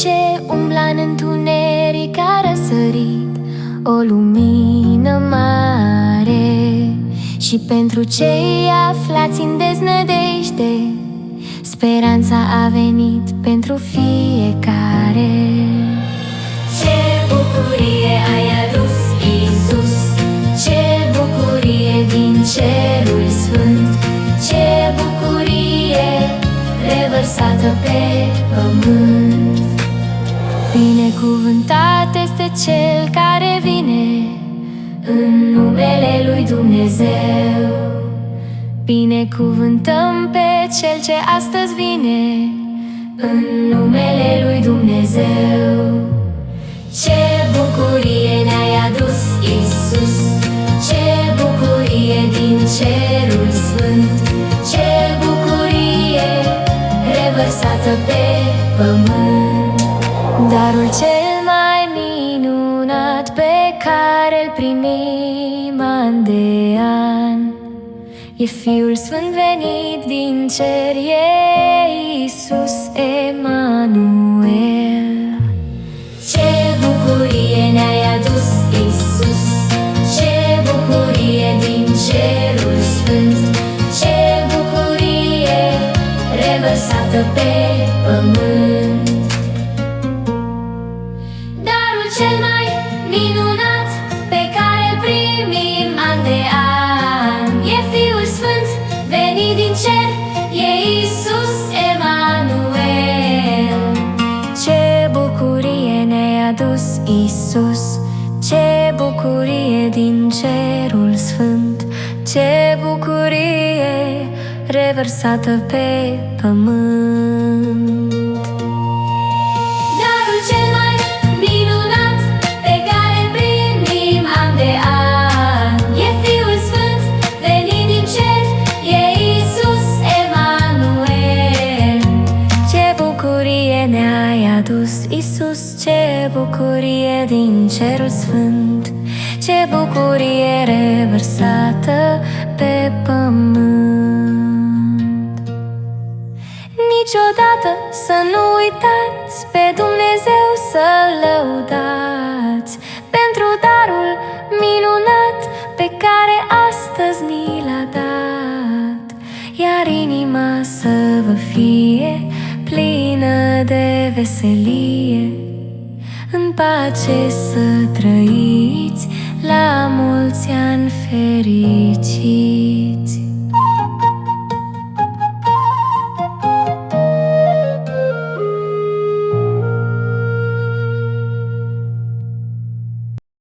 ce umbla în întuneric a răsărit o lumină mare, și pentru cei aflați în deznădejde speranța a venit pentru fiecare. Ce bucurie ai adus, Iisus! Ce bucurie din cerul sfânt! Ce bucurie revărsată pe pământ! Binecuvântat este Cel care vine în numele lui Dumnezeu. Binecuvântăm pe Cel ce astăzi vine în numele lui Dumnezeu. Ce bucurie ne-ai adus, Iisus! Ce bucurie din cerul sfânt! Ce bucurie revărsată pe pământ! Darul cel mai minunat pe care-l primim an de an e Fiul Sfânt venit din cer, e Iisus Emanuel. Ce bucurie ne-ai adus, Iisus! Ce bucurie din cerul sfânt! Ce bucurie revărsată pe pământ! Darul cel mai minunat pe care-l primim an de an e Fiul Sfânt venit din cer, e Iisus Emanuel. Ce bucurie ne-ai adus, Iisus! Ce bucurie din cerul sfânt! Ce bucurie revărsată pe pământ! Darul cel mai minunat pe care-l primim an de an e Fiul Sfânt venit din cer, e Iisus Emanuel. Ce bucurie ne-ai adus, Iisus! Ce bucurie din cerul sfânt! Ce bucurie revărsată pe pământ! Niciodată să nu uitați pe Dumnezeu, să-L lăudați pentru darul minunat pe care astăzi ni l-a dat. Iar inima să vă fie plină de veselie, în pace să trăiți la mulți ani fericiți.